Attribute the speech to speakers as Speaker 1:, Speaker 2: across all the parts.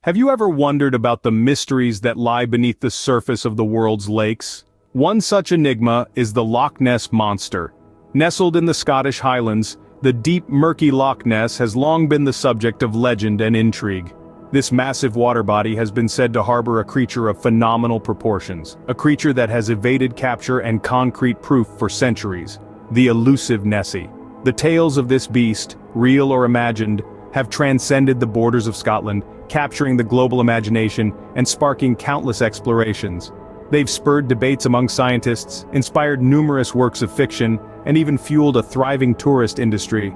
Speaker 1: Have you ever wondered about the mysteries that lie beneath the surface of the world's lakes? One such enigma is the Loch Ness Monster. Nestled in the Scottish Highlands, the deep, murky Loch Ness has long been the subject of legend and intrigue. This massive water body has been said to harbor a creature of phenomenal proportions, a creature that has evaded capture and concrete proof for centuries: the elusive Nessie. The tales of this beast, real or imagined, have transcended the borders of Scotland, capturing the global imagination and sparking countless explorations. They've spurred debates among scientists, inspired numerous works of fiction, and even fueled a thriving tourist industry.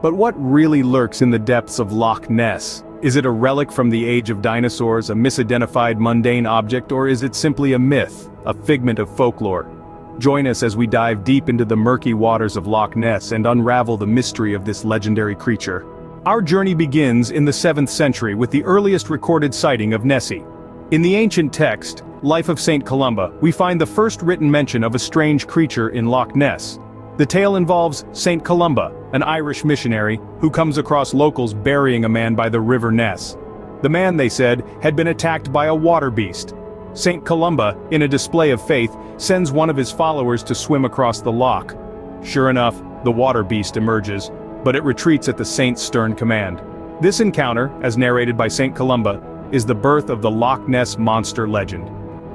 Speaker 1: But what really lurks in the depths of Loch Ness? Is it a relic from the age of dinosaurs, a misidentified mundane object, or is it simply a myth, a figment of folklore? Join us as we dive deep into the murky waters of Loch Ness and unravel the mystery of this legendary creature. Our journey begins in the 7th century with the earliest recorded sighting of Nessie. In the ancient text, Life of St. Columba, we find the first written mention of a strange creature in Loch Ness. The tale involves St. Columba, an Irish missionary, who comes across locals burying a man by the River Ness. The man, they said, had been attacked by a water beast. St. Columba, in a display of faith, sends one of his followers to swim across the loch. Sure enough, the water beast emerges, but it retreats at the saint's stern command. This encounter, as narrated by St. Columba, is the birth of the Loch Ness Monster legend.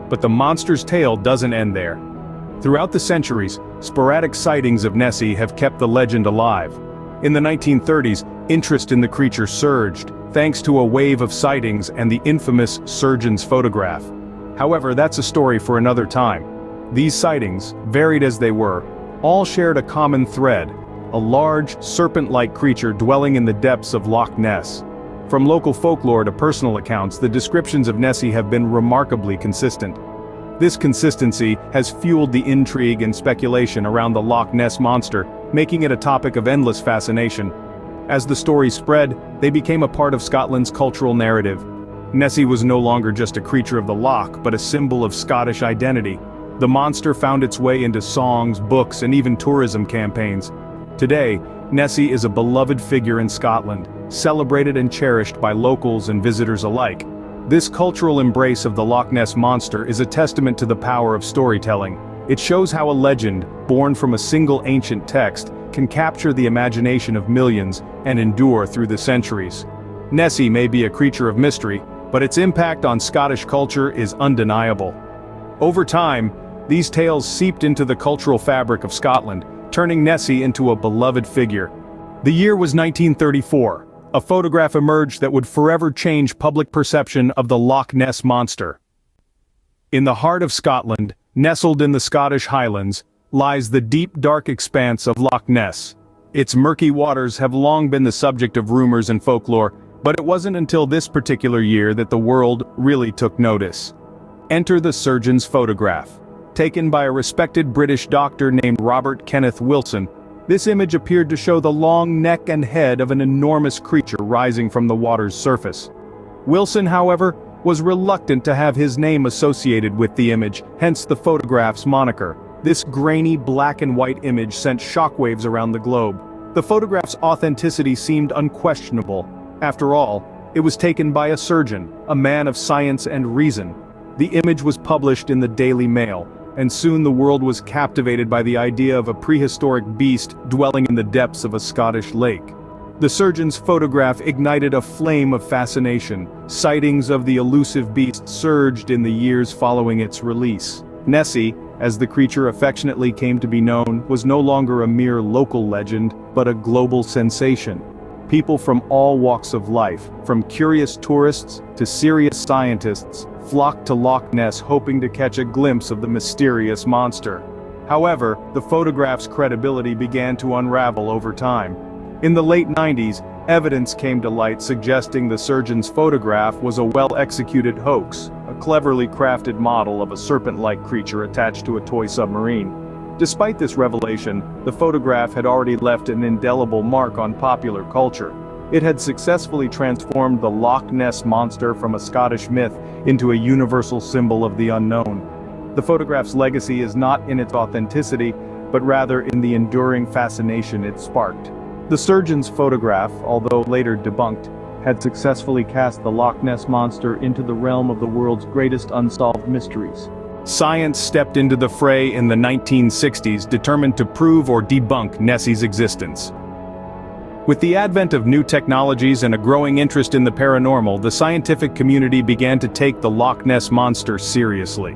Speaker 1: But the monster's tale doesn't end there. Throughout the centuries, sporadic sightings of Nessie have kept the legend alive. In the 1930s, interest in the creature surged, thanks to a wave of sightings and the infamous surgeon's photograph. However, that's a story for another time. These sightings, varied as they were, all shared a common thread: a large, serpent-like creature dwelling in the depths of Loch Ness. From local folklore to personal accounts, the descriptions of Nessie have been remarkably consistent. This consistency has fueled the intrigue and speculation around the Loch Ness Monster, making it a topic of endless fascination. As the stories spread, they became a part of Scotland's cultural narrative. Nessie was no longer just a creature of the loch, but a symbol of Scottish identity. The monster found its way into songs, books, and even tourism campaigns. Today, Nessie is a beloved figure in Scotland, celebrated and cherished by locals and visitors alike. This cultural embrace of the Loch Ness Monster is a testament to the power of storytelling. It shows how a legend, born from a single ancient text, can capture the imagination of millions and endure through the centuries. Nessie may be a creature of mystery, but its impact on Scottish culture is undeniable. Over time, these tales seeped into the cultural fabric of Scotland, turning Nessie into a beloved figure. The year was 1934. A photograph emerged that would forever change public perception of the Loch Ness Monster. In the heart of Scotland, nestled in the Scottish Highlands, lies the deep, dark expanse of Loch Ness. Its murky waters have long been the subject of rumors and folklore, but it wasn't until this particular year that the world really took notice. Enter the surgeon's photograph. Taken by a respected British doctor named Robert Kenneth Wilson, this image appeared to show the long neck and head of an enormous creature rising from the water's surface. Wilson, however, was reluctant to have his name associated with the image, hence the photograph's moniker. This grainy black and white image sent shockwaves around the globe. The photograph's authenticity seemed unquestionable. After all, it was taken by a surgeon, a man of science and reason. The image was published in the Daily Mail, and soon the world was captivated by the idea of a prehistoric beast dwelling in the depths of a Scottish lake. The surgeon's photograph ignited a flame of fascination. Sightings of the elusive beast surged in the years following its release. Nessie, as the creature affectionately came to be known, was no longer a mere local legend, but a global sensation. People from all walks of life, from curious tourists to serious scientists, flocked to Loch Ness hoping to catch a glimpse of the mysterious monster. However, the photograph's credibility began to unravel over time. In the late 90s, evidence came to light suggesting the surgeon's photograph was a well-executed hoax, a cleverly crafted model of a serpent-like creature attached to a toy submarine. Despite this revelation, the photograph had already left an indelible mark on popular culture. It had successfully transformed the Loch Ness Monster from a Scottish myth into a universal symbol of the unknown. The photograph's legacy is not in its authenticity, but rather in the enduring fascination it sparked. The surgeon's photograph, although later debunked,
Speaker 2: had successfully cast the Loch Ness Monster into the realm of the world's greatest unsolved mysteries.
Speaker 1: Science stepped into the fray in the 1960s, determined to prove or debunk Nessie's existence. With the advent of new technologies and a growing interest in the paranormal, the scientific community began to take the Loch Ness Monster seriously.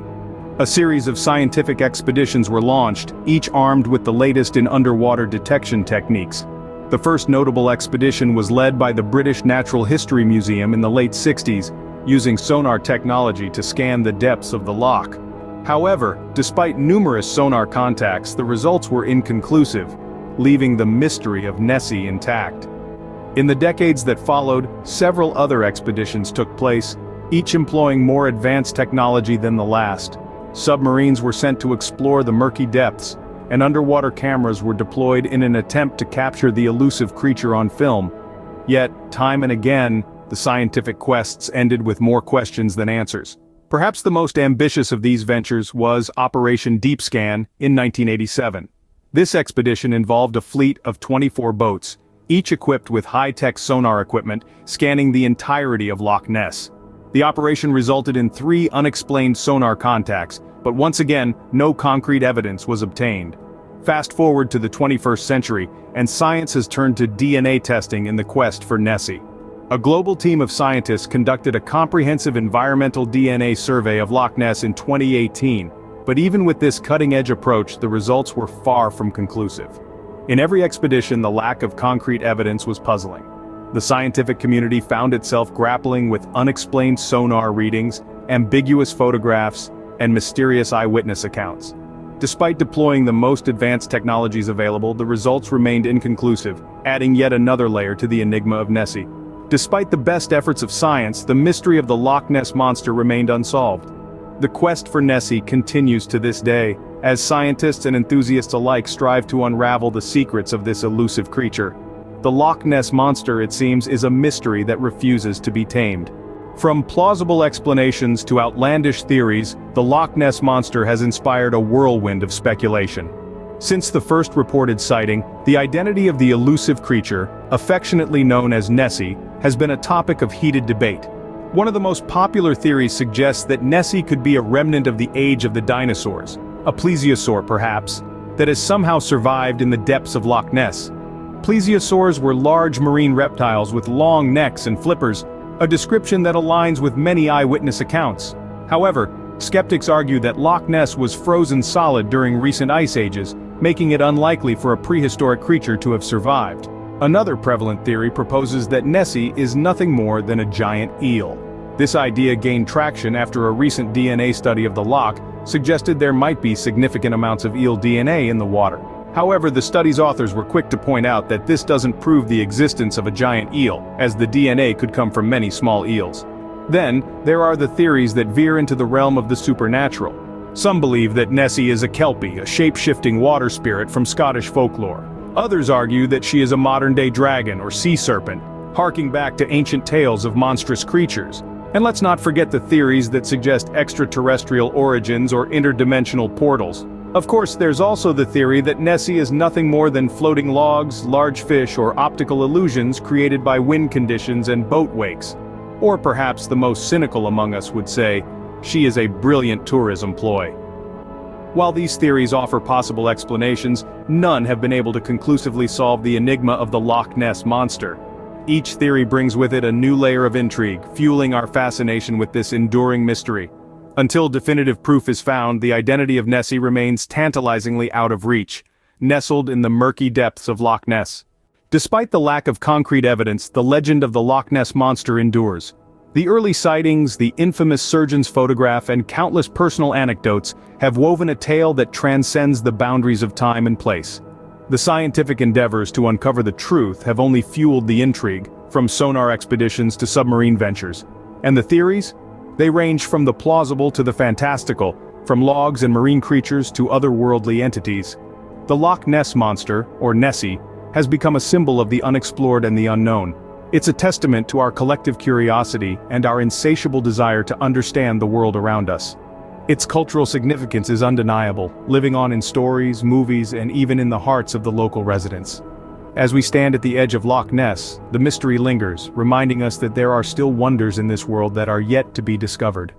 Speaker 1: A series of scientific expeditions were launched, each armed with the latest in underwater detection techniques. The first notable expedition was led by the British Natural History Museum in the late 60s, using sonar technology to scan the depths of the loch. However, despite numerous sonar contacts, the results were inconclusive, leaving the mystery of Nessie intact. In the decades that followed, several other expeditions took place, each employing more advanced technology than the last. Submarines were sent to explore the murky depths, and underwater cameras were deployed in an attempt to capture the elusive creature on film. Yet, time and again, the scientific quests ended with more questions than answers. Perhaps the most ambitious of these ventures was Operation Deep Scan in 1987. This expedition involved a fleet of 24 boats, each equipped with high-tech sonar equipment, scanning the entirety of Loch Ness. The operation resulted in 3 unexplained sonar contacts, but once again, no concrete evidence was obtained. Fast forward to the 21st century, and science has turned to DNA testing in the quest for Nessie. A global team of scientists conducted a comprehensive environmental DNA survey of Loch Ness in 2018, but even with this cutting-edge approach, the results were far from conclusive. In every expedition, the lack of concrete evidence was puzzling. The scientific community found itself grappling with unexplained sonar readings, ambiguous photographs, and mysterious eyewitness accounts. Despite deploying the most advanced technologies available, the results remained inconclusive, adding yet another layer to the enigma of Nessie. Despite the best efforts of science, the mystery of the Loch Ness Monster remained unsolved. The quest for Nessie continues to this day, as scientists and enthusiasts alike strive to unravel the secrets of this elusive creature. The Loch Ness Monster, it seems, is a mystery that refuses to be tamed. From plausible explanations to outlandish theories, the Loch Ness Monster has inspired a whirlwind of speculation. Since the first reported sighting, the identity of the elusive creature, affectionately known as Nessie, has been a topic of heated debate. One of the most popular theories suggests that Nessie could be a remnant of the age of the dinosaurs, a plesiosaur perhaps, that has somehow survived in the depths of Loch Ness. Plesiosaurs were large marine reptiles with long necks and flippers, a description that aligns with many eyewitness accounts. However, skeptics argue that Loch Ness was frozen solid during recent ice ages, making it unlikely for a prehistoric creature to have survived. Another prevalent theory proposes that Nessie is nothing more than a giant eel. This idea gained traction after a recent DNA study of the loch suggested there might be significant amounts of eel DNA in the water. However, the study's authors were quick to point out that this doesn't prove the existence of a giant eel, as the DNA could come from many small eels. Then, there are the theories that veer into the realm of the supernatural. Some believe that Nessie is a kelpie, a shape-shifting water spirit from Scottish folklore. Others argue that she is a modern-day dragon or sea serpent, harking back to ancient tales of monstrous creatures. And let's not forget the theories that suggest extraterrestrial origins or interdimensional portals. Of course, there's also the theory that Nessie is nothing more than floating logs, large fish, or optical illusions created by wind conditions and boat wakes. Or perhaps the most cynical among us would say, she is a brilliant tourism ploy. While these theories offer possible explanations, none have been able to conclusively solve the enigma of the Loch Ness Monster. Each theory brings with it a new layer of intrigue, fueling our fascination with this enduring mystery. Until definitive proof is found, the identity of Nessie remains tantalizingly out of reach, nestled in the murky depths of Loch Ness. Despite the lack of concrete evidence, the legend of the Loch Ness Monster endures. The early sightings, the infamous surgeon's photograph, and countless personal anecdotes have woven a tale that transcends the boundaries of time and place. The scientific endeavors to uncover the truth have only fueled the intrigue, from sonar expeditions to submarine ventures. And the theories? They range from the plausible to the fantastical, from logs and marine creatures to otherworldly entities. The Loch Ness Monster, or Nessie, has become a symbol of the unexplored and the unknown. It's a testament to our collective curiosity and our insatiable desire to understand the world around us. Its cultural significance is undeniable, living on in stories, movies, and even in the hearts of the local residents. As we stand at the edge of Loch Ness, the mystery lingers, reminding us that there are still wonders in this world that are yet to be discovered.